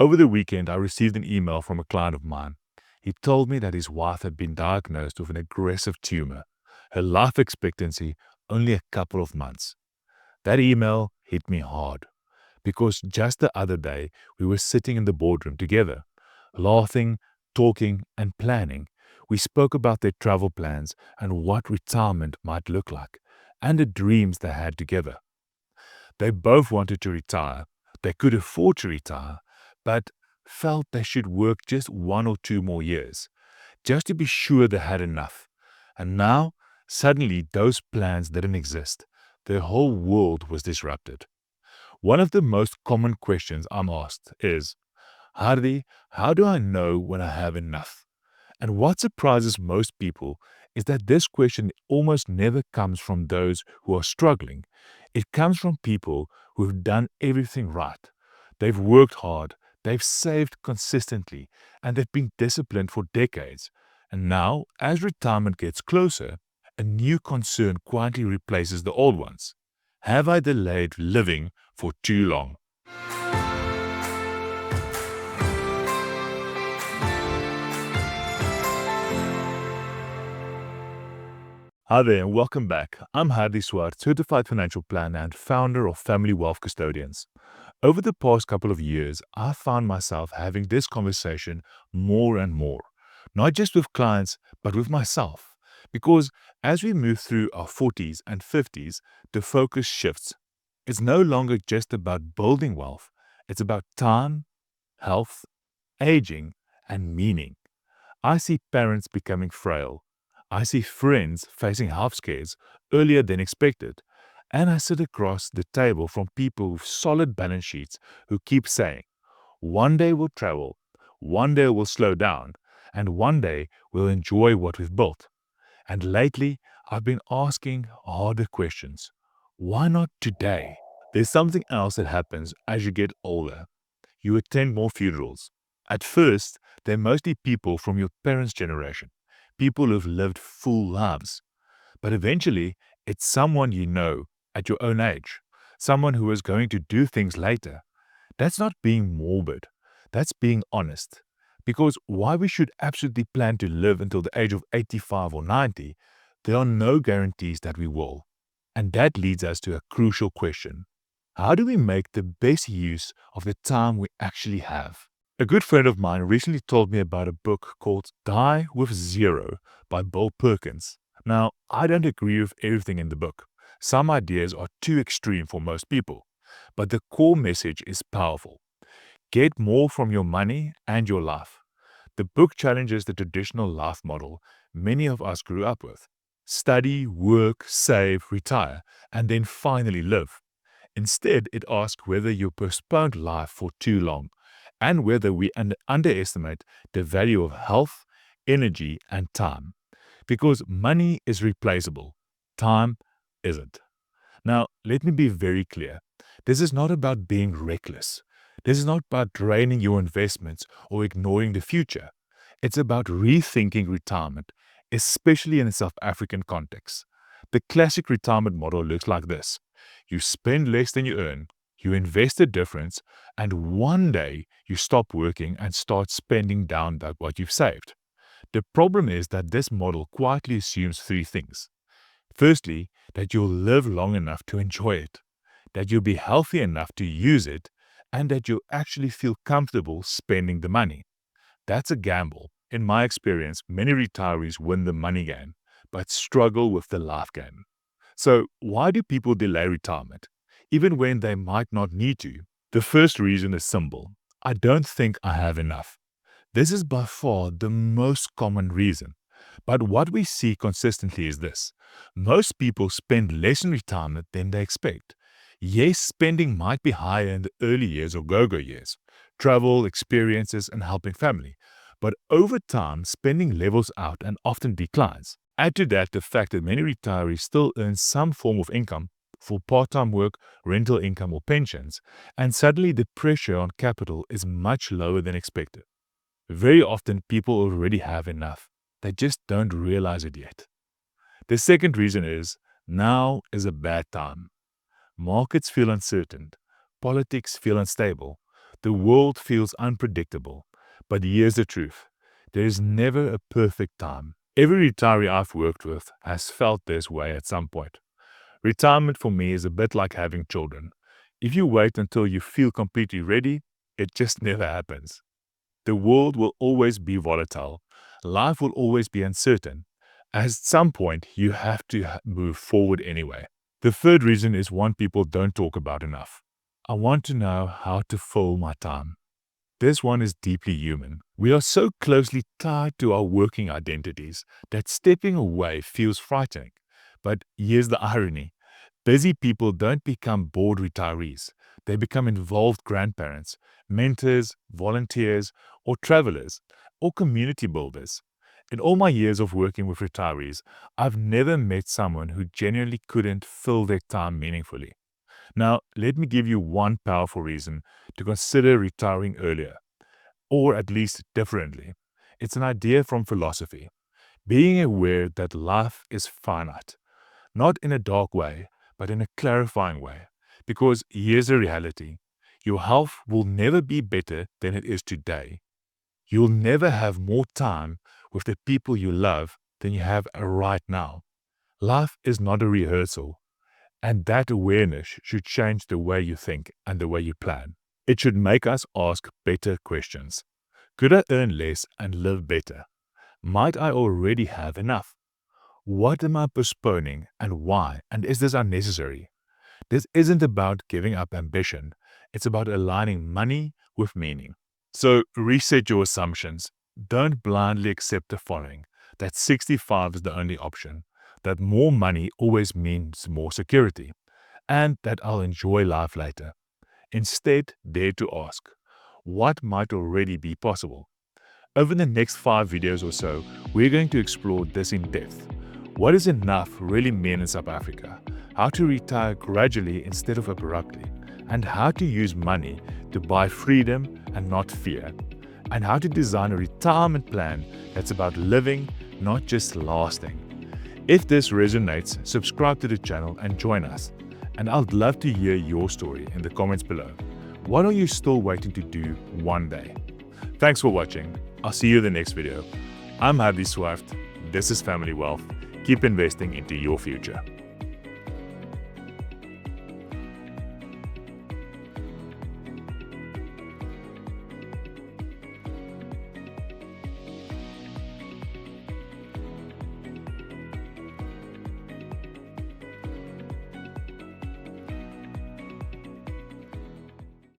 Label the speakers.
Speaker 1: Over the weekend, I received an email from a client of mine. He told me that his wife had been diagnosed with an aggressive tumor, her life expectancy only a couple of months. That email hit me hard because just the other day we were sitting in the boardroom together, laughing, talking, and planning. We spoke about their travel plans and what retirement might look like, and the dreams they had together. They both wanted to retire. They could afford to retire, but felt they should work just 1 or 2 more years, just to be sure they had enough. And now, suddenly, those plans didn't exist. Their whole world was disrupted. One of the most common questions I'm asked is, Hardy, how do I know when I have enough? And what surprises most people is that this question almost never comes from those who are struggling. It comes from people who have done everything right. They've worked hard, they've saved consistently, and they've been disciplined for decades. And now, as retirement gets closer, a new concern quietly replaces the old ones. Have I delayed living for too long? Hi there, and welcome back. I'm Hardy Swart, certified financial planner and founder of Family Wealth Custodians. Over the past couple of years, I found myself having this conversation more and more, not just with clients, but with myself. Because as we move through our 40s and 50s, the focus shifts. It's no longer just about building wealth, it's about time, health, aging, and meaning. I see parents becoming frail. I see friends facing health scares earlier than expected. And I sit across the table from people with solid balance sheets who keep saying, one day we'll travel, one day we'll slow down, and one day we'll enjoy what we've built. And lately, I've been asking harder questions. Why not today? There's something else that happens as you get older. You attend more funerals. At first, they're mostly people from your parents' generation, people who've lived full lives. But eventually, it's someone you know at your own age, someone who is going to do things later. That's not being morbid, that's being honest. Because while we should absolutely plan to live until the age of 85 or 90, there are no guarantees that we will. And that leads us to a crucial question. How do we make the best use of the time we actually have? A good friend of mine recently told me about a book called Die with Zero by Bill Perkins. Now, I don't agree with everything in the book. Some ideas are too extreme for most people, but the core message is powerful. Get more from your money and your life. The book challenges the traditional life model many of us grew up with. Study, work, save, retire, and then finally live. Instead, it asks whether you postponed life for too long and whether we underestimate the value of health, energy, and time. Because money is replaceable, time isn't. Now, let me be very clear. This is not about being reckless. This is not about draining your investments or ignoring the future. It's about rethinking retirement, especially in a South African context. The classic retirement model looks like this. You spend less than you earn, you invest the difference, and one day you stop working and start spending down what you've saved. The problem is that this model quietly assumes three things. Firstly, that you'll live long enough to enjoy it, that you'll be healthy enough to use it, and that you'll actually feel comfortable spending the money. That's a gamble. In my experience, many retirees win the money game, but struggle with the life game. So, why do people delay retirement, even when they might not need to? The first reason is simple. I don't think I have enough. This is by far the most common reason. But what we see consistently is this. Most people spend less in retirement than they expect. Yes, spending might be higher in the early years or go-go years, travel, experiences, and helping family. But over time, spending levels out and often declines. Add to that the fact that many retirees still earn some form of income for part-time work, rental income, or pensions, and suddenly the pressure on capital is much lower than expected. Very often, people already have enough. They just don't realize it yet. The second reason is now is a bad time. Markets feel uncertain. Politics feel unstable. The world feels unpredictable, but here's the truth. There is never a perfect time. Every retiree I've worked with has felt this way at some point. Retirement for me is a bit like having children. If you wait until you feel completely ready, it just never happens. The world will always be volatile. Life will always be uncertain. At some point, you have to move forward anyway. The third reason is one people don't talk about enough. I want to know how to fill my time. This one is deeply human. We are so closely tied to our working identities that stepping away feels frightening. But here's the irony. Busy people don't become bored retirees. They become involved grandparents, mentors, volunteers, or travelers, or community builders. In all my years of working with retirees, I've never met someone who genuinely couldn't fill their time meaningfully. Now, let me give you one powerful reason to consider retiring earlier, or at least differently. It's an idea from philosophy. Being aware that life is finite, not in a dark way, but in a clarifying way. Because here's the reality. Your health will never be better than it is today. You'll never have more time with the people you love than you have right now. Life is not a rehearsal, and that awareness should change the way you think and the way you plan. It should make us ask better questions. Could I earn less and live better? Might I already have enough? What am I postponing and why? And is this unnecessary? This isn't about giving up ambition. It's about aligning money with meaning. So reset your assumptions. Don't blindly accept the following: that 65 is the only option, that more money always means more security, and that I'll enjoy life later. Instead, dare to ask, what might already be possible? Over the next 5 videos or so, we're going to explore this in depth. What does enough really mean in South Africa? How to retire gradually instead of abruptly? And how to use money to buy freedom and not fear? And how to design a retirement plan that's about living, not just lasting. If this resonates, subscribe to the channel and join us. And I'd love to hear your story in the comments below. What are you still waiting to do one day? Thanks for watching. I'll see you in the next video. I'm Hardy Swift. This is Family Wealth. Keep investing into your future.